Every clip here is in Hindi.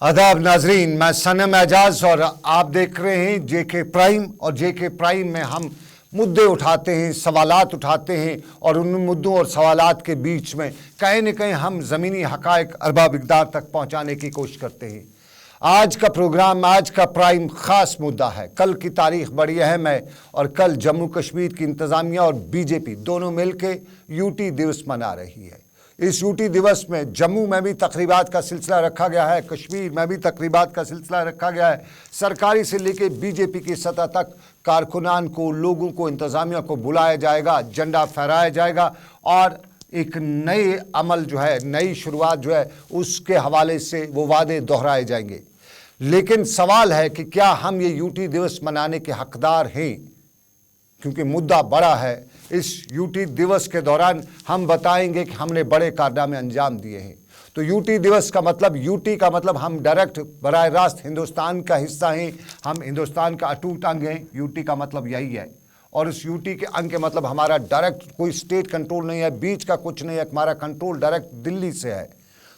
आदाब नाजरीन, मैं सनम एजाज और आप देख रहे हैं जेके प्राइम। और जेके प्राइम में हम मुद्दे उठाते हैं, सवालात उठाते हैं और उन मुद्दों और सवालात के बीच में कहीं न कहीं हम ज़मीनी हक़ाइक़ अरबाब इक़दार तक पहुंचाने की कोशिश करते हैं। आज का प्रोग्राम, आज का प्राइम ख़ास मुद्दा है। कल की तारीख़ बड़ी अहम है और कल जम्मू कश्मीर की इंतज़ामिया और बीजेपी दोनों मिल के यूटी दिवस मना रही है। इस यूटी दिवस में जम्मू में भी तकरीबात का सिलसिला रखा गया है, कश्मीर में भी तकरीबात का सिलसिला रखा गया है। सरकारी से लेकर बीजेपी की सतह तक कारकुनान को, लोगों को, इंतज़ामिया को बुलाया जाएगा, झंडा फहराया जाएगा और एक नए अमल जो है, नई शुरुआत जो है, उसके हवाले से वो वादे दोहराए जाएंगे। लेकिन सवाल है कि क्या हम ये यूटी दिवस मनाने के हकदार हैं? क्योंकि मुद्दा बड़ा है। इस यूटी दिवस के दौरान हम बताएंगे कि हमने बड़े कारनामे अंजाम दिए हैं। तो यूटी दिवस का मतलब, यूटी का मतलब हम डायरेक्ट बराह रास्त हिंदुस्तान का हिस्सा हैं, हम हिंदुस्तान का अटूट अंग हैं। यूटी का मतलब यही है। और इस यूटी के अंग के मतलब हमारा डायरेक्ट कोई स्टेट कंट्रोल नहीं है, बीच का कुछ नहीं है, हमारा कंट्रोल डायरेक्ट दिल्ली से है।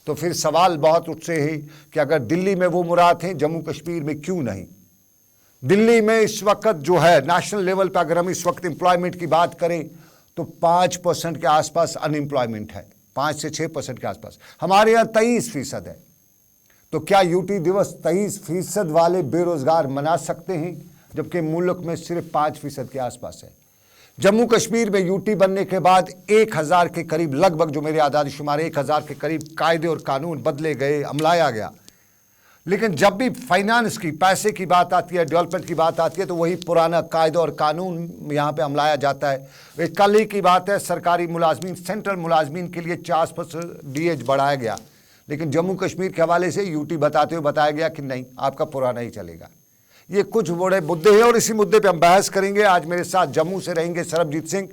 तो फिर सवाल बहुत उससे है कि अगर दिल्ली में वो मुराद हैं, जम्मू कश्मीर में क्यों नहीं? दिल्ली में इस वक्त जो है नेशनल लेवल पर अगर हम इस वक्त एम्प्लॉयमेंट की बात करें तो 5% के आसपास अनएम्प्लॉयमेंट है, 5 से 6% के आसपास। हमारे यहाँ 23% है। तो क्या यूटी दिवस 23% वाले बेरोजगार मना सकते हैं, जबकि मुल्क में सिर्फ 5% के आसपास है? जम्मू कश्मीर में यूटी बनने के बाद 1000 के करीब, लगभग जो मेरे आदाद शुमार 1000 के करीब कायदे और कानून बदले गए, अमलाया गया। लेकिन जब भी फाइनेंस की, पैसे की बात आती है, डेवलपमेंट की बात आती है, तो वही पुराना कायदा और कानून यहाँ पे अमलाया जाता है। एक कल ही की बात है, सरकारी मुलाजमीन, सेंट्रल मुलाजमीन के लिए 4% डीएज बढ़ाया गया। लेकिन जम्मू कश्मीर के हवाले से यूटी बताते हुए बताया गया कि नहीं, आपका पुराना ही चलेगा। ये कुछ बड़े मुद्दे हैं और इसी मुद्दे पर हम बहस करेंगे। आज मेरे साथ जम्मू से रहेंगे सरबजीत सिंह,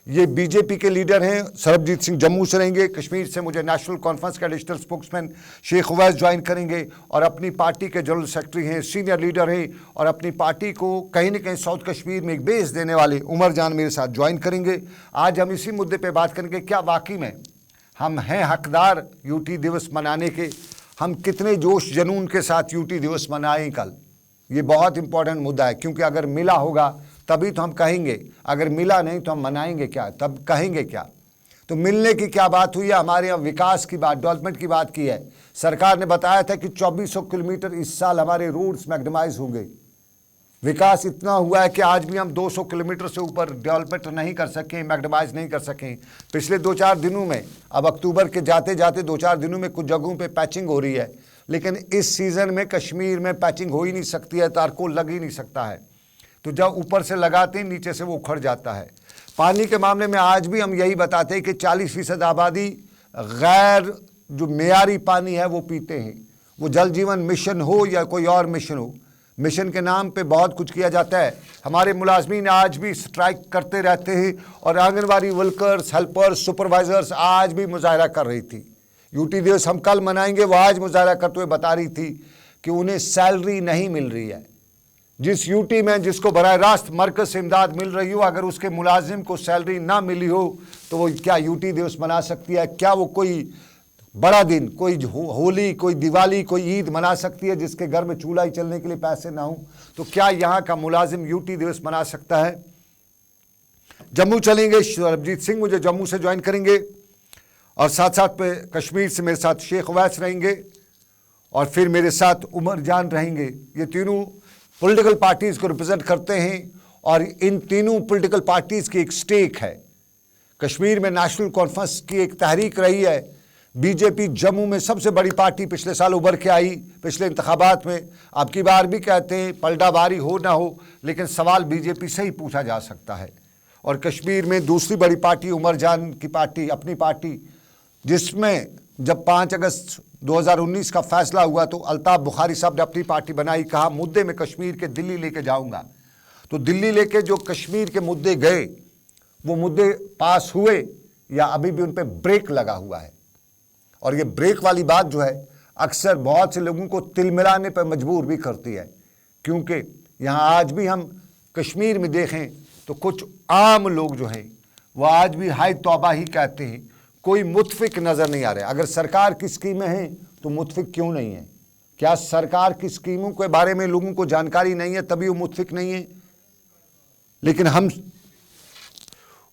ये बीजेपी के लीडर हैं। सरबजीत सिंह जम्मू से रहेंगे। कश्मीर से मुझे नेशनल कॉन्फ्रेंस का additional spokesman Sheikh Uwais join करेंगे और अपनी पार्टी के जनरल सेक्रेटरी हैं, सीनियर लीडर हैं और अपनी पार्टी को कहीं न कहीं साउथ कश्मीर में एक बेस देने वाले उमर जान मेरे साथ ज्वाइन करेंगे। आज हम इसी मुद्दे पर बात करेंगे, क्या वाकई में हम हैं हकदार यूटी दिवस मनाने के? हम कितने जोश जुनून के साथ यूटी दिवस मनाएं कल? ये बहुत इंपॉर्टेंट मुद्दा है, क्योंकि अगर मिला होगा तभी तो हम कहेंगे, अगर मिला नहीं तो हम मनाएंगे क्या, तब कहेंगे क्या? तो मिलने की क्या बात हुई है? हमारे यहाँ विकास की बात, डेवलपमेंट की बात की है। सरकार ने बताया था कि 2400 किलोमीटर इस साल हमारे रोड्स मैग्नेमाइज होंगे। विकास इतना हुआ है कि आज भी हम 200 किलोमीटर से ऊपर डेवलपमेंट नहीं कर सकें, मैग्नेमाइज नहीं कर सकें। पिछले 2-4 दिनों में, अब अक्टूबर के जाते जाते 2-4 दिनों में कुछ जगहों पे पैचिंग हो रही है, लेकिन इस सीज़न में कश्मीर में पैचिंग हो ही नहीं सकती है, तारकोल लग ही नहीं सकता है। तो जब ऊपर से लगाते हैं, नीचे से वो उखड़ जाता है। पानी के मामले में आज भी हम यही बताते हैं कि 40% आबादी गैर जो मेयारी पानी है वो पीते हैं। वो जल जीवन मिशन हो या कोई और मिशन हो, मिशन के नाम पे बहुत कुछ किया जाता है। हमारे मुलाजमीन आज भी स्ट्राइक करते रहते हैं और आंगनवाड़ी वर्कर्स, हेल्पर्स, सुपरवाइजर्स आज भी मुजाहरा कर रही थी। यूटी दिवस हम कल मनाएंगे, वो आज मुजाहरा करते हुए बता रही थी कि उन्हें सैलरी नहीं मिल रही है। जिस यूटी में जिसको बराह रास्त मरकज़ से इमदाद मिल रही हो, अगर उसके मुलाजिम को सैलरी ना मिली हो तो वो क्या यूटी दिवस मना सकती है? क्या वो कोई बड़ा दिन, कोई होली, कोई दिवाली, कोई ईद मना सकती है जिसके घर में चूल्हा ही चलने के लिए पैसे ना हो? तो क्या यहाँ का मुलाजिम यूटी दिवस मना सकता है? जम्मू चलेंगे, सरबजीत सिंह मुझे जम्मू से ज्वाइन करेंगे और साथ साथ पे कश्मीर से मेरे साथ शेख उवैस रहेंगे और फिर मेरे साथ उमर जान रहेंगे। ये तीनों पॉलिटिकल पार्टीज़ को रिप्रेजेंट करते हैं और इन तीनों पॉलिटिकल पार्टीज़ की एक स्टेक है। कश्मीर में नेशनल कॉन्फ्रेंस की एक तहरीक रही है। बीजेपी जम्मू में सबसे बड़ी पार्टी पिछले साल उभर के आई पिछले इंतखाबात में। अब की बार भी कहते हैं पलटावारी हो ना हो, लेकिन सवाल बीजेपी से ही पूछा जा सकता है। और कश्मीर में दूसरी बड़ी पार्टी उमर जान की पार्टी, अपनी पार्टी, जिसमें जब 5 अगस्त 2019 का फैसला हुआ तो अल्ताफ़ बुखारी साहब ने अपनी पार्टी बनाई, कहा मुद्दे में कश्मीर के दिल्ली लेके जाऊंगा। तो दिल्ली लेके जो कश्मीर के मुद्दे गए, वो मुद्दे पास हुए या अभी भी उन पे ब्रेक लगा हुआ है? और ये ब्रेक वाली बात जो है अक्सर बहुत से लोगों को तिलमिलाने पर मजबूर भी करती है, क्योंकि यहाँ आज भी हम कश्मीर में देखें तो कुछ आम लोग जो हैं वो आज भी हाय तौबा ही कहते हैं। कोई मुतफिक नज़र नहीं आ रहा है। अगर सरकार की स्कीमें हैं तो मुतफिक क्यों नहीं है? क्या सरकार की स्कीमों के बारे में लोगों को जानकारी नहीं है तभी वो मुत्फिक नहीं है? लेकिन हम,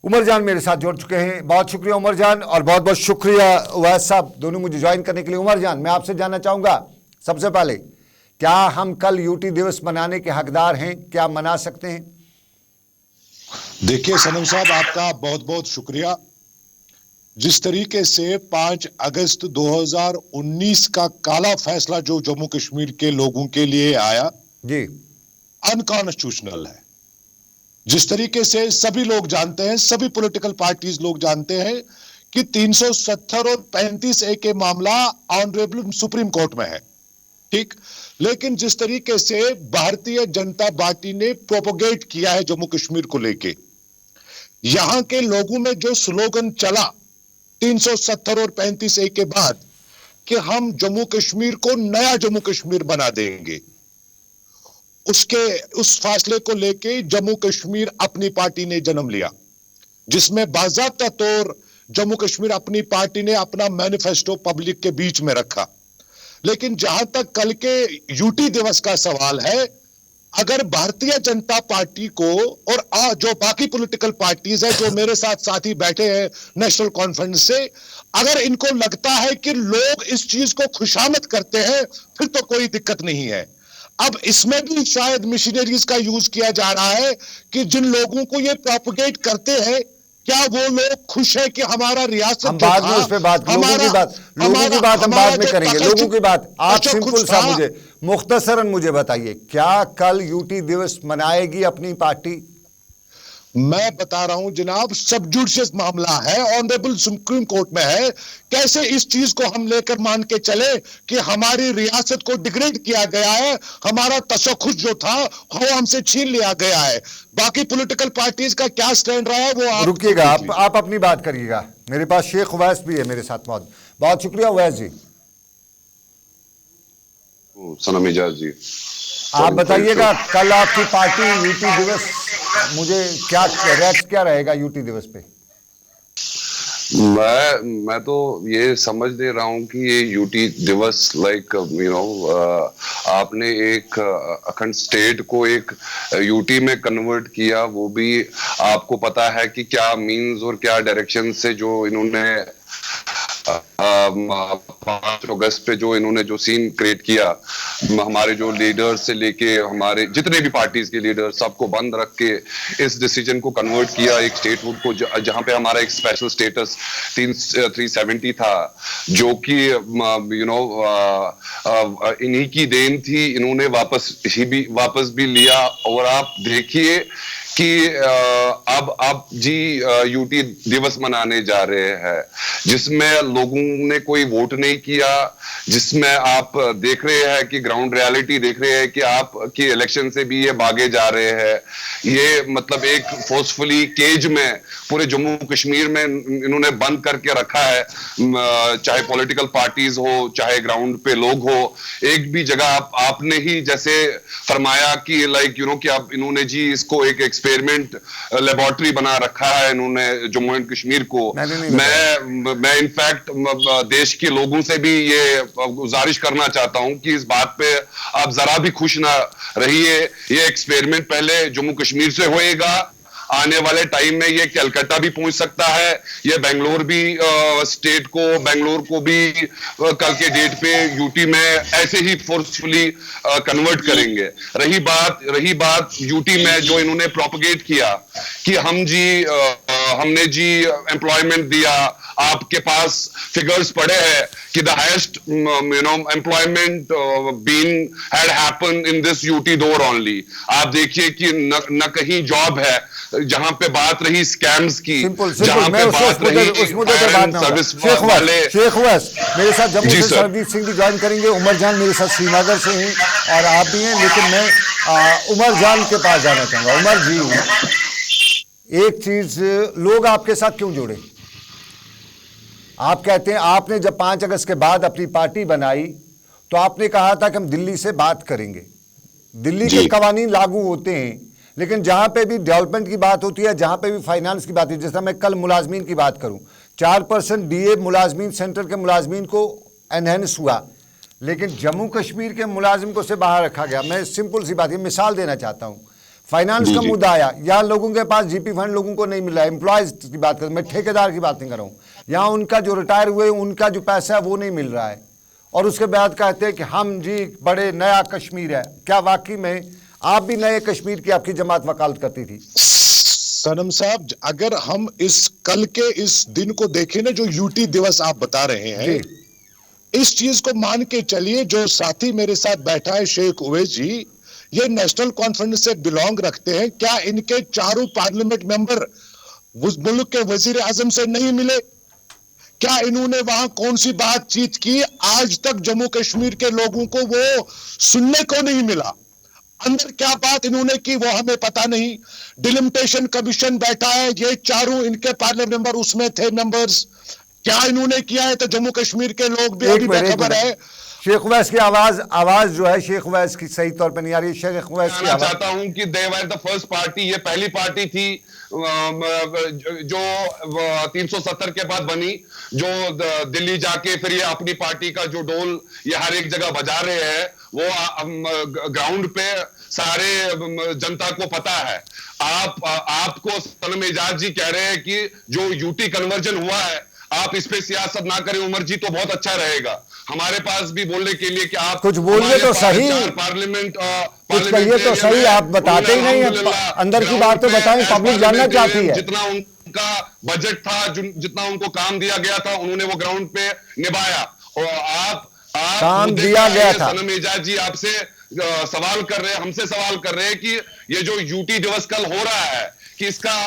उमर जान मेरे साथ जुड़ चुके हैं। बहुत शुक्रिया उमर जान, और बहुत बहुत शुक्रिया उवैस साहब, दोनों मुझे ज्वाइन करने के लिए। उमर जान, मैं आपसे जानना चाहूँगा सबसे पहले, क्या हम कल यूटी दिवस मनाने के हकदार हैं? क्या मना सकते हैं? देखिए सनम साहब, आपका बहुत बहुत शुक्रिया। जिस तरीके से 5 अगस्त 2019 का काला फैसला जो जम्मू कश्मीर के लोगों के लिए आया, जी, अनकॉन्स्टिट्यूशनल है। जिस तरीके से सभी लोग जानते हैं, सभी पॉलिटिकल पार्टीज लोग जानते हैं कि 370 और 35A के मामला ऑनरेबल सुप्रीम कोर्ट में है, ठीक। लेकिन जिस तरीके से भारतीय जनता पार्टी ने प्रोपोगेट किया है जम्मू कश्मीर को लेके, यहां के लोगों में जो स्लोगन चला 370 और 35A के बाद कि हम जम्मू कश्मीर को नया जम्मू कश्मीर बना देंगे, उस फासले को लेके जम्मू कश्मीर अपनी पार्टी ने जन्म लिया, जिसमें बाज़ाब्ता तौर जम्मू कश्मीर अपनी पार्टी ने अपना मैनिफेस्टो पब्लिक के बीच में रखा। लेकिन जहां तक कल के यूटी दिवस का सवाल है, अगर भारतीय जनता पार्टी को और जो बाकी पॉलिटिकल पार्टीज है जो मेरे साथ साथी बैठे हैं नेशनल कॉन्फ्रेंस से, अगर इनको लगता है कि लोग इस चीज को खुशामद करते हैं, फिर तो कोई दिक्कत नहीं है। अब इसमें भी शायद मशीनरीज का यूज किया जा रहा है कि जिन लोगों को ये प्रोपोगेट करते हैं, क्या वो लोग खुश है कि हमारा रियासत हम बाद में उस पे बात, लोगों की बात हम बाद में करेंगे। लोगों की बात आप सिंपल सा मुझे मुख्तसरन मुझे बताइए, क्या कल यूटी दिवस मनाएगी अपनी पार्टी? मैं बता रहा हूं जनाब, सब जुडिशियस मामला है, ऑनरेबल सुप्रीम कोर्ट में है। कैसे इस चीज को हम लेकर मान के चले कि हमारी रियासत को डिग्रेड किया गया है, हमारा तशख्खुस जो था वो हमसे छीन लिया गया है। बाकी पॉलिटिकल पार्टीज का क्या स्टैंड रहा है वो आप रुकिएगा, आप अपनी बात करिएगा। मेरे पास शेख उवैस भी है मेरे साथ मौजूद। बहुत शुक्रिया उवैस जी। सनम इजाज जी, आप बताइएगा कल आपकी पार्टी यूटी दिवस, मुझे क्या रिएक्ट क्या रहेगा यूटी दिवस पे? मैं तो ये समझ दे रहा हूँ कि ये यूटी दिवस लाइक आपने एक अखंड स्टेट को एक यूटी में कन्वर्ट किया, वो भी आपको पता है कि क्या मीन्स और क्या डायरेक्शन से जो इन्होंने 5 अगस्त पे जो इन्होंने जो सीन क्रिएट किया, हमारे जो लीडर से लेके हमारे जितने भी पार्टीज के लीडर सबको बंद रख के इस डिसीजन को कन्वर्ट किया एक स्टेटहुड को, जहां पे हमारा एक स्पेशल स्टेटस 370 था, जो कि इन्हीं की देन थी। इन्होंने वापस भी लिया। और आप देखिए कि अब जी यूटी दिवस मनाने जा रहे हैं, जिसमें लोगों ने कोई वोट नहीं किया, जिसमें आप देख रहे हैं कि ग्राउंड रियलिटी देख रहे हैं कि आप की इलेक्शन से भी ये भागे जा रहे हैं। ये मतलब एक फोर्सफुली केज में पूरे जम्मू कश्मीर में इन्होंने बंद करके रखा है, चाहे पॉलिटिकल पार्टीज हो चाहे ग्राउंड पे लोग हो। एक भी जगह आपने ही जैसे फरमाया कि कि आप इन्होंने जी इसको एक एक्सपेरिमेंट लेबोरेटरी बना रखा है इन्होंने जम्मू एंड कश्मीर को। मैं इनफैक्ट देश के लोगों से भी ये गुजारिश करना चाहता हूं कि इस बात पे आप जरा भी खुश ना रहिए। ये एक्सपेरिमेंट पहले जम्मू कश्मीर से होएगा, आने वाले टाइम में ये कलकत्ता भी पहुंच सकता है, ये बेंगलोर भी बेंगलोर को भी कल के डेट पे यूटी में ऐसे ही फोर्सफुली कन्वर्ट करेंगे। रही बात यूटी में जो इन्होंने प्रोपगेट किया कि हमने जी एम्प्लॉयमेंट दिया, आपके पास फिगर्स पड़े हैं कि the highest employment been had happened in this UT दौर ओनली। आप देखिए कि न कहीं जॉब है, जहां पे बात रही स्कैम्स की, जहां पे बात रही शेख उवैस मेरे साथ जम्मू से सरदीप सिंह भी ज्वाइन करेंगे, उमर जान मेरे साथ श्रीनगर से हैं और आप भी हैं। लेकिन मैं उमर जान के पास जाना चाहूंगा। उमर जी, एक चीज, लोग आपके साथ क्यों जुड़े? आप कहते हैं आपने जब 5 अगस्त के बाद अपनी पार्टी बनाई तो आपने कहा था कि हम दिल्ली से बात करेंगे, दिल्ली के कवानीन लागू होते हैं, लेकिन जहां पे भी डेवलपमेंट की बात होती है, जहां पे भी फाइनेंस की बात है, जैसा मैं कल मुलाजमीन की बात करूं, 4% डीए मुलाजमीन, सेंटर के मुलाजमीन को एनहेंस हुआ, लेकिन जम्मू कश्मीर के मुलाजिम को से बाहर रखा गया। मैं सिंपल सी बात, ये मिसाल देना चाहता हूँ। फाइनेंस का मुद्दा आया, यहाँ लोगों के पास जीपी फंड लोगों को नहीं मिल रहा है। एम्प्लॉयज की बात कर, मैं ठेकेदार की बात नहीं कर रहा हूँ। यहाँ उनका जो रिटायर हुए उनका जो पैसा है वो नहीं मिल रहा है, और उसके बाद कहते हैं कि हम जी बड़े नया कश्मीर है। क्या वाकई में आप भी नए कश्मीर की आपकी जमात वकालत करती थी? सनम साहब, अगर हम इस कल के इस दिन को देखें ना, जो यूटी दिवस आप बता रहे हैं, इस चीज को मान के चलिए, जो साथी मेरे साथ बैठा है शेख उवैस जी, ये नेशनल कॉन्फ्रेंस से बिलोंग रखते हैं। क्या इनके चारों पार्लियामेंट मेंबर उस मुल्क के वजीर आजम से नहीं मिले? क्या इन्होंने वहां कौन सी बातचीत की? आज तक जम्मू कश्मीर के लोगों को वो सुनने को नहीं मिला। अंदर क्या बात इन्होंने की वो हमें पता नहीं। डिलिमिटेशन कमीशन बैठा है, ये चारों इनके पार्लियामेंट मेंबर उसमें थे मेंबर्स। क्या इन्होंने किया है तो जम्मू कश्मीर के लोग भी अभी बेखबर है। शेख उवैस की आवाज जो है शेख उवैस की सही तौर पे नहीं आ रही। शेख उवैस की आवाज चाहता हूं कि दे वर द फर्स्ट पार्टी, ये पहली पार्टी थी जो 370 के बाद बनी, जो दिल्ली जाके फिर ये अपनी पार्टी का जो डोल ये हर एक जगह बजा रहे हैं, वो ग्राउंड पे सारे जनता को पता है। आपको सनम एजाज जी कह रहे हैं कि जो यूटी कन्वर्जन हुआ है, आप इस पे सियासत ना करें उमर जी, तो बहुत अच्छा रहेगा। हमारे पास भी बोलने के लिए कि आप कुछ बोलिए तो सही, पार्लियामेंट कुछ कहिए तो सही। आप बताते ही नहीं है, अंदर की बात तो बताएं, पब्लिक जानना चाहती है। जितना उनका बजट था, जितना उनको काम दिया गया था, उन्होंने वो ग्राउंड पे निभाया। और आप काम दिया गया था। सनम एजाज जी आपसे सवाल कर रहे हैं, हमसे सवाल कर रहे हैं कि ये जो यूटी दिवस कल हो रहा है, कि इसका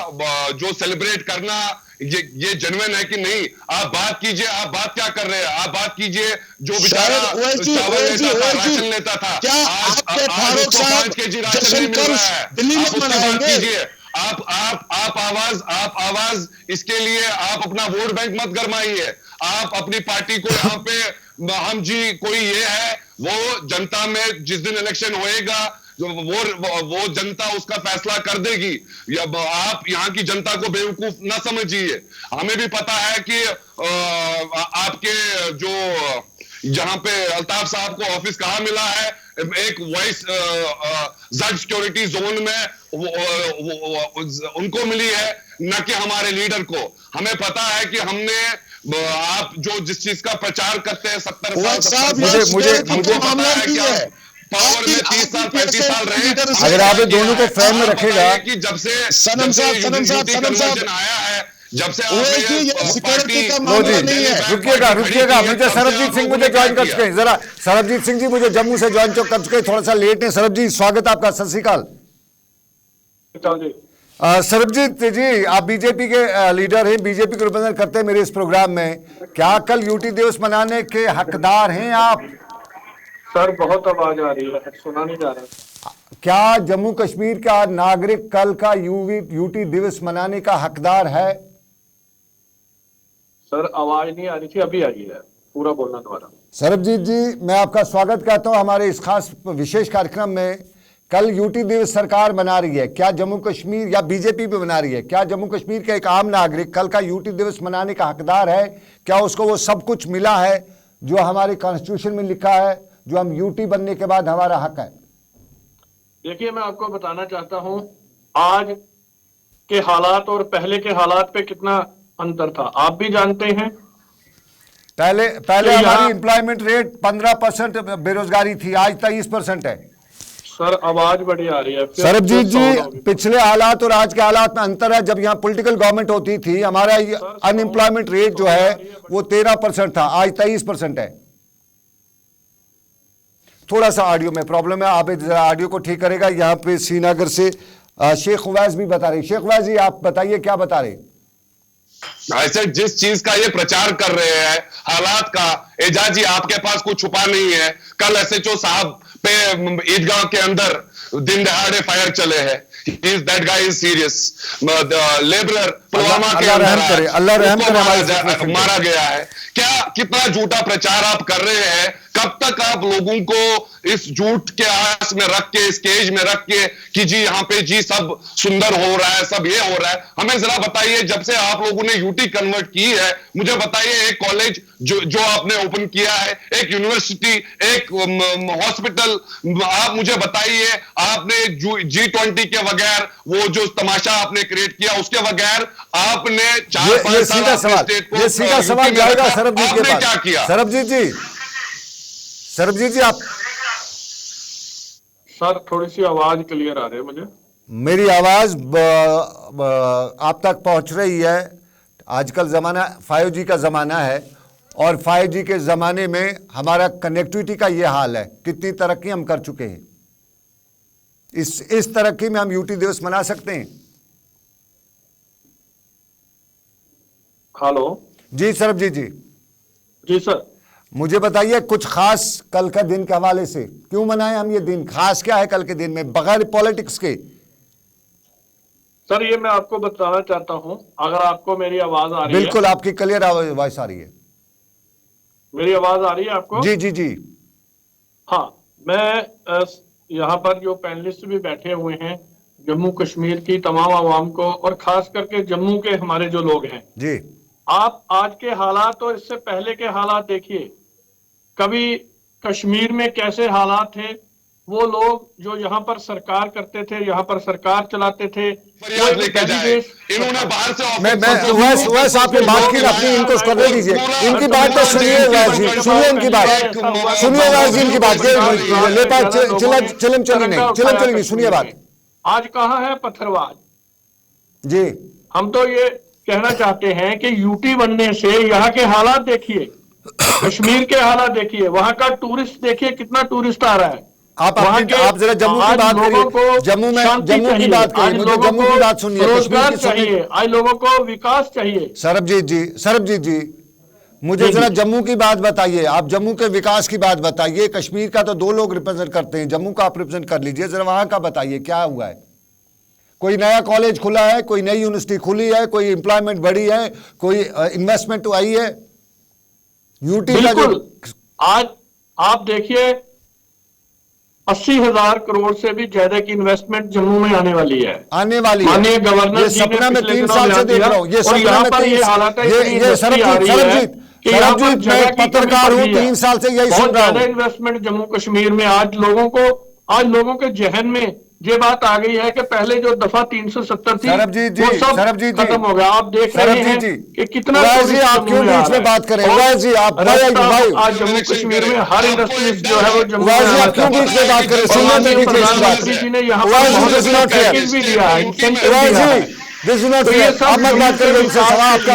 जो सेलिब्रेट करना ये जेन्युइन है कि नहीं? आप बात कीजिए, आप बात क्या कर रहे हैं? आप बात कीजिए। जो बेचारा चावल लेता था, राशन लेता था, आज उसको 5 केजी राशन नहीं मिल रहा है, आप उसकी बात कीजिए। आप आवाज इसके लिए आप अपना वोट बैंक मत गरमाइए। आप अपनी पार्टी को यहाँ पे हम जी कोई ये है, वो जनता में जिस दिन इलेक्शन होएगा वो जनता उसका फैसला कर देगी। या आप यहाँ की जनता को बेवकूफ ना समझिए। हमें भी पता है कि आपके जो जहां पे अल्ताफ साहब को ऑफिस कहाँ मिला है, एक वॉइस जड सिक्योरिटी जोन में उनको मिली है, न कि हमारे लीडर को। हमें पता है कि हमने आप जो जिस चीज का प्रचार करते हैं 70 साल, मुझे पता है कि आप पावर में 30 साल 35 साल रहे। अगर आप दोनों को फ्रेम में रखेगा कि जब से कन्वर्जन आया है, जब से रुकिएगा मुझे सरबजीत सिंह मुझे ज्वाइन कर चुके हैं। जरा सरबजीत सिंह जी मुझे जम्मू से ज्वाइन कर चुके हैं, थोड़ा सा लेट है। सरबजीत स्वागत आपका, सत श्री अकाल। सरबजीत जी, आप बीजेपी के लीडर हैं, बीजेपी को रिप्रेजेंट करते हैं मेरे इस प्रोग्राम में। क्या कल यूटी दिवस मनाने के हकदार हैं आप? सर बहुत आवाज आ रही है, सुना नहीं जा रहा। क्या जम्मू कश्मीर का नागरिक कल का यूटी दिवस मनाने का हकदार है? सर आवाज नहीं आ रही थी, अभी आई है, पूरा बोलना दोबारा। सरबजीत जी, मैं आपका स्वागत करता हूं हमारे इस खास विशेष कार्यक्रम में। कल यूटी दिवस सरकार मना रही है, क्या जम्मू कश्मीर या बीजेपी भी मना रही है, क्या जम्मू कश्मीर का एक आम नागरिक कल का यूटी दिवस मनाने का हकदार है? क्या उसको वो सब कुछ मिला है जो हमारे कॉन्स्टिट्यूशन में लिखा है, जो हम यूटी बनने के बाद हमारा हक है? देखिए, मैं आपको बताना चाहता हूं आज के हालात और पहले के हालात पे कितना अंतर था, आप भी जानते हैं। पहले हमारी एम्प्लॉयमेंट रेट 15% बेरोजगारी थी, आज 23% है। सर आवाज बड़ी आ रही है। सरबजीत जी, पिछले हालात और आज के हालात में अंतर है। जब यहाँ पॉलिटिकल गवर्नमेंट होती थी, हमारा अनएम्प्लॉयमेंट रेट जो है वो 13% था, आज 23% है। थोड़ा सा ऑडियो में प्रॉब्लम है, आप ऑडियो को ठीक करेगा। यहाँ पे श्रीनगर से शेख उवैस भी बता रहे। शेख उवैस जी, आप बताइए क्या बता रहे? ऐसे जिस चीज का ये प्रचार कर रहे हैं हालात का, एजाज जी आपके पास कुछ छुपा नहीं है। कल एसएचओ साहब पे ईदगाह के अंदर दिन दहाड़े फायर चले हैं। That guy is serious. Labourer Pulwama के अंदर अल्लाह रहम करे, मारा गया है। क्या कितना झूठा प्रचार आप कर रहे हैं? कब तक आप लोगों को इस झूठ के आस में रख के, इस केज में रख के कि जी यहाँ पे जी सब सुंदर हो रहा है, सब ये हो रहा है? हमें जरा बताइए, जब से आप लोगों ने यूटी कन्वर्ट की है, मुझे बताइए एक कॉलेज जो आपने ओपन किया है, एक यूनिवर्सिटी, एक हॉस्पिटल, आप मुझे बताइए, आपने G20 के बगैर वो जो तमाशा आपने क्रिएट किया उसके बगैर आपने 4-5 साल स्टेट को, ये सीधा सवाल जाएगा सरबजीत के पास। क्या किया? सरबजीत जी आप, सर थोड़ी सी आवाज क्लियर आ रही है मुझे। मेरी आवाज आप तक पहुंच रही है। आजकल ज़माना 5G का ज़माना है और 5G के ज़माने में हमारा कनेक्टिविटी का ये हाल है। कितनी तरक्की हम कर चुके हैं, इस तरक्की में हम यूटी दिवस मना सकते हैं। हेलो जी सरबजीत जी। जी सर, मुझे बताइए कुछ खास कल का दिन के हवाले से, क्यों मनाएं हम ये दिन? खास क्या है कल के दिन में बगैर पॉलिटिक्स के? सर ये मैं आपको बताना चाहता हूं, अगर आपको मेरी आवाज आ रही है। बिल्कुल आपकी क्लियर वॉइस आ रही है। मेरी आवाज आ रही है आपको? जी जी जी। हाँ, मैं यहाँ पर जो पैनलिस्ट भी बैठे हुए हैं, जम्मू कश्मीर की तमाम आवाम को और खास करके जम्मू के हमारे जो लोग हैं जी, आप आज के हालात और इससे पहले के हालात देखिए। कभी कश्मीर में कैसे हालात थे, वो लोग जो यहाँ पर सरकार करते थे, यहाँ पर सरकार चलाते थे, फरियाद लेके जाए। इन्होंने बाहर से मैं वैस आपने बात की अपनी, इनको करने दीजिए, इनकी बात तो सुनिए वैस जी, सुनिए इनकी बात, सुनिए वैस जी इनकी बात, लेता चिलम चलेंगे, सुनिए बात। आज कहाँ है पत्थरबाज जी। हम तो ये कहना चाहते हैं कि यूटी बनने से यहाँ के हालात देखिए, कश्मीर के हालात देखिए, वहां का टूरिस्ट देखिए, कितना टूरिस्ट आ रहा है। आप जरा जम्मू की बात करिए, जम्मू की बात करिए, मुझे जम्मू की बात सुनिए, रोजगार चाहिए, आज लोगों को विकास चाहिए। सरबजीत जी मुझे जरा जम्मू की बात बताइए, आप जम्मू के विकास की बात बताइए। कश्मीर का तो 2 लोग रिप्रेजेंट करते हैं, जम्मू का आप रिप्रेजेंट कर लीजिए, जरा वहां का बताइए क्या हुआ है। कोई नया कॉलेज खुला है, कोई नई यूनिवर्सिटी खुली है, कोई एम्प्लॉयमेंट बढ़ी है, कोई इन्वेस्टमेंट आई है यूटी का? जो आज आप देखिए 80,000 करोड़ से भी ज्यादा की इन्वेस्टमेंट जम्मू में आने वाली है। माननीय गवर्नर जी ने सपना में 3 साल से देख रहा हूँ, ये यहाँ पर ये हालात है, सरबजीत मैं पत्रकार हूँ, 3 साल से यही सुन रहा हूँ। इन्वेस्टमेंट जम्मू कश्मीर में आज लोगों के जहन में ये बात आ गई है कि पहले जो दफा 370 थी वो सब खत्म हो गया। आप देख रहे हैं कि कितना आप क्यों बीच में बात करें? जी आप आज जम्मू कश्मीर में हर इंडस्ट्री जो है वो जम्मू आप क्यों बीच में बात करें? प्रधानमंत्री जी ने यहाँ पर पैकेज भी दिया है, इंसेंटिव दिया है। तो ये सब बात करें, उनसे सवाल आपका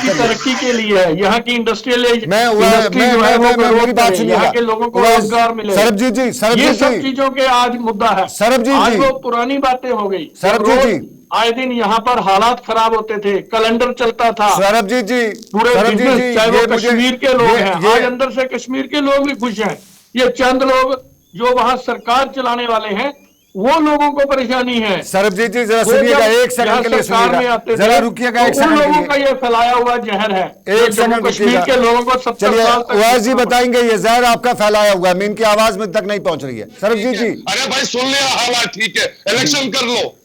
तरक्की के लिए है, यहाँ की इंडस्ट्रियल मेरी बात सुनिए, यहाँ के लोगों को रोजगार मिले। सरबजीत जी, ये सब चीजों के आज मुद्दा है। सरबजीत जी, वो पुरानी बातें हो गई। सरबजीत जी, आए दिन यहाँ पर हालात खराब होते थे, कैलेंडर चलता था। सरबजीत जी, पूरे बिजनेस, चाहे वो कश्मीर के लोग हैं, आज अंदर से कश्मीर के लोग भी खुश हैं। ये चंद लोग जो वहां सरकार चलाने वाले हैं, वो लोगों को परेशानी है। सरबजीत जी जरा सुनिएगा, 1 सेकंड के लिए सुनिएगा, जरा रुकिएगा 1 सेकंड। लोगों का ये फैलाया हुआ जहर है, 1 सेकंड कश्मीर के लोगों को 70 साल तक। वैस जी बताएंगे ये जहर आपका फैलाया हुआ है, मैं इनकी आवाज में तक नहीं पहुंच रही है। सरबजीत जी, अरे भाई सुन लिया हालात, ठीक है, इलेक्शन कर लो।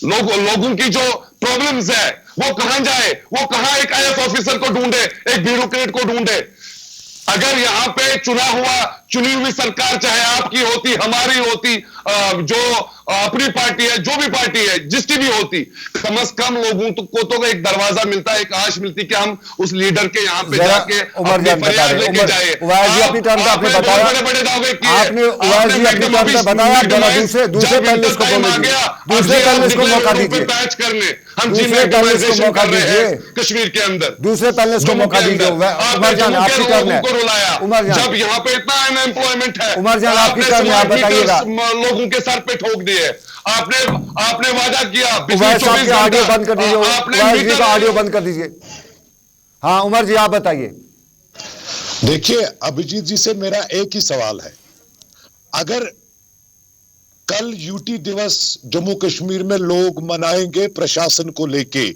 लोगों की जो प्रॉब्लम्स है वो कहां जाए, वो कहां एक IAS ऑफिसर को ढूंढे, एक ब्यूरोक्रेट को ढूंढे। अगर यहाँ पे चुनी हुई सरकार चाहे आपकी होती, हमारी होती, जो अपनी पार्टी है, जो भी पार्टी है, जिसकी भी होती, कम से कम लोगों को तो एक दरवाजा मिलता, एक आश मिलती कि हम उस लीडर के यहाँ पे जाके अपनी फरियाद लेके जाए। अपनी टर्म पे बताया, बड़े दावे किए, आपने अपनी टर्म पे बताया, दूसरे पैनलिस्ट को बोलिए, दूसरे पैनलिस्ट को मौका दीजिए, पैच करने हम दूसरे पैनलिस्ट को मौका दीजिए, कश्मीर के अंदर दूसरे पैनलिस्ट को मौका दीजिए। उमर जान आपकी टर्न है, उमर जान, जब यहाँ पे इतना अनएम्प्लॉयमेंट है, उमर जान आपकी टर्न है, आप बताइएगा। लोगों के सर पे ठोक दिए, आपने वादा किया, ऑडियो बंद कर दीजिए, उमर का ऑडियो बंद कर दीजिए। हाँ उमर जी आप बताइए। देखिए अभिजीत जी से मेरा एक ही सवाल है, अगर कल यूटी दिवस जम्मू कश्मीर में लोग मनाएंगे प्रशासन को लेके,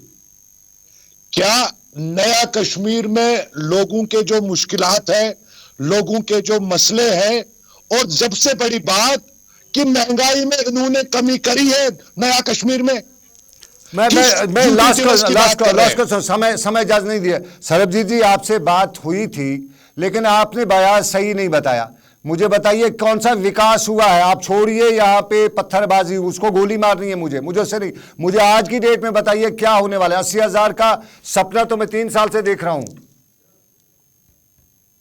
क्या नया कश्मीर में लोगों के जो मुश्किलात है, लोगों के जो मसले हैं, और सबसे बड़ी बात कि महंगाई में इन्होंने कमी करी है नया कश्मीर में? मैं यूटी लास्ट दिवस की बात कर रहे हैं। को समय इजाजत नहीं दिया। सरबजीत जी, आपसे बात हुई थी लेकिन आपने बयान सही नहीं बताया। मुझे बताइए कौन सा विकास हुआ है? आप छोड़िए यहाँ पे पत्थरबाजी, उसको गोली मारनी है मुझे उससे नहीं। मुझे आज की डेट में बताइए क्या होने वाला है। 80,000 का सपना तो मैं 3 साल से देख रहा हूं।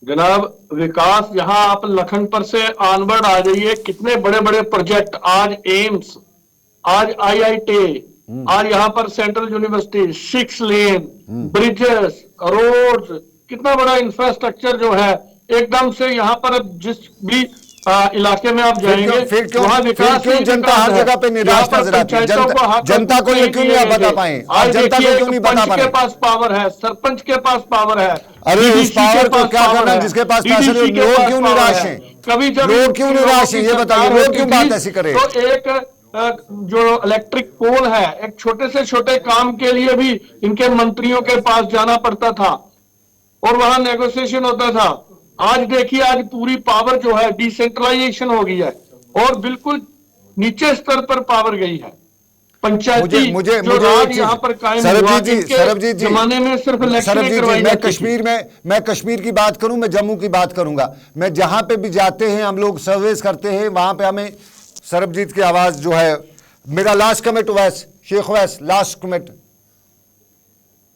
जनाब, विकास यहाँ आप लखनपुर से आनवर्ड आ जाइए, कितने बड़े बड़े प्रोजेक्ट, आज एम्स, आज IIT, आज यहाँ पर सेंट्रल यूनिवर्सिटी, 6 लेन, ब्रिजेस, रोड्स, कितना बड़ा इंफ्रास्ट्रक्चर जो है एकदम से यहाँ पर। अब जिस भी इलाके में आप जाएंगे वहाँ विकास क्यों जनता हर जगह पे निराश नजर आती है? जनता को ये क्यों नहीं आप बता पाए? आप जनता को क्यों नहीं बता पाए? के पास पावर है, सरपंच के पास पावर है, अरे उस पावर को क्या करना है जिसके पास पैसे नहीं? लोग क्यों निराश हैं? कभी जब लोग क्यों निराश हैं ये बताइए, लोग क्यों बात ऐसी करें? तो एक जो इलेक्ट्रिक पोल है, एक छोटे से छोटे काम के लिए भी इनके मंत्रियों के पास जाना पड़ता था और वहां नेगोशिएशन होता था। आज देखिए, आज पूरी पावर जो है डिसेंट्रलाइजेशन हो गई है और बिल्कुल नीचे स्तर पर पावर गई है। पंचायती जो राज यहाँ पर कायम हुआ, सरबजीत जी जमाने में सिर्फ इलेक्शन करवाई जाती थी। मैं कश्मीर की बात करूं, मैं जम्मू की बात करूंगा। मैं जहां पे भी जाते हैं, हम लोग सर्वेस करते हैं, वहां पे हमें सरबजीत की आवाज जो है, मेरा लास्ट कमेंट वैस शेख वैस, लास्ट कमेंट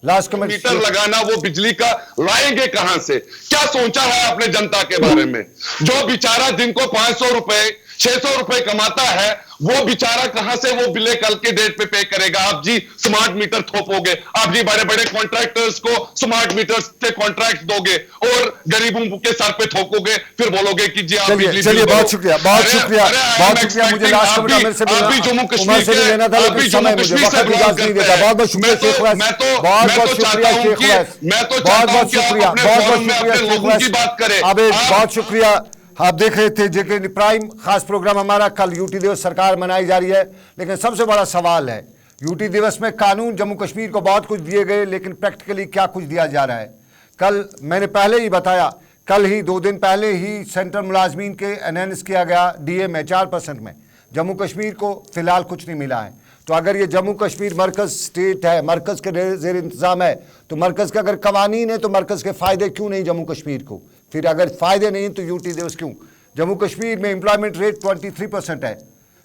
मीटर लगाना, वो बिजली का लाएंगे कहां से? क्या सोचा है आपने जनता के बारे में? जो बेचारा दिन को 500 रुपए 600 रुपए कमाता है, वो बेचारा कहां से वो बिले कल के डेट पे पे करेगा? आप जी स्मार्ट मीटर थोपोगे, आप जी बड़े बड़े कॉन्ट्रैक्टर्स को स्मार्ट मीटर से कॉन्ट्रैक्ट दोगे और गरीबों के सर पे थोपोगे, फिर बोलोगे कि जी आप बिजली। चलिए, बहुत शुक्रिया, बहुत शुक्रिया, बहुत शुक्रिया। मुझे लास्ट कमेंट मेरे से जम्मू कश्मीर से लेना था, लेकिन समय मुझे वक्त इजाजत नहीं देता। बहुत बहुत शुक्रिया शेख वैस, बहुत बहुत शुक्रिया शेख वैस, बहुत बहुत शुक्रिया, बहुत बहुत शुक्रिया शेख वैस। अब बहुत शुक्रिया। आप देख रहे थे जेके प्राइम, खास प्रोग्राम हमारा। कल यूटी दिवस सरकार मनाई जा रही है, लेकिन सबसे बड़ा सवाल है यूटी दिवस में कानून जम्मू कश्मीर को बहुत कुछ दिए गए, लेकिन प्रैक्टिकली क्या कुछ दिया जा रहा है। कल मैंने पहले ही बताया, कल ही 2 दिन पहले ही सेंट्रल मुलाजमीन के एनहांस किया गया डीए में 4% में। जम्मू कश्मीर को फिलहाल कुछ नहीं मिला है। तो अगर ये जम्मू कश्मीर मरकज स्टेट है, मरकज के जेर इंतजाम है, तो मरकज के अगर कवानीन है तो मरकज के फायदे क्यों नहीं जम्मू कश्मीर को? फिर अगर फायदे नहीं तो यूटी दिवस क्यों? जम्मू कश्मीर में एम्प्लॉयमेंट रेट 23% है।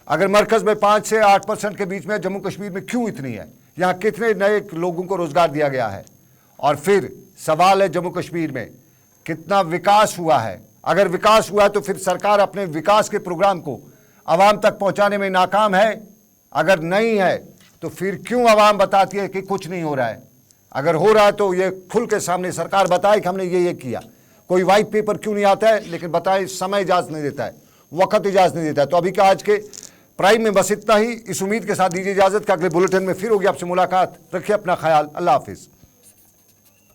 अगर मरकज में 5 से 8% के बीच में, जम्मू कश्मीर में क्यों इतनी है? यहाँ कितने नए लोगों को रोजगार दिया गया है? और फिर सवाल है जम्मू कश्मीर में कितना विकास हुआ है? अगर विकास हुआ है तो फिर सरकार अपने विकास के प्रोग्राम को आवाम तक पहुंचाने में नाकाम है। अगर नहीं है तो फिर क्यों आवाम बताती है कि कुछ नहीं हो रहा है? अगर हो रहा है तो ये खुल के सामने सरकार बताए कि हमने ये किया। कोई वाइट पेपर क्यों नहीं आता है? लेकिन बताए समय इजाज़त नहीं देता है, वक्त इजाज़त नहीं देता है। तो अभी का आज के प्राइम में बस इतना ही। इस उम्मीद के साथ दीजिए इजाज़त कि अगले बुलेटिन में फिर होगी आपसे मुलाकात। रखिए अपना ख्याल। अल्लाह हाफिज़।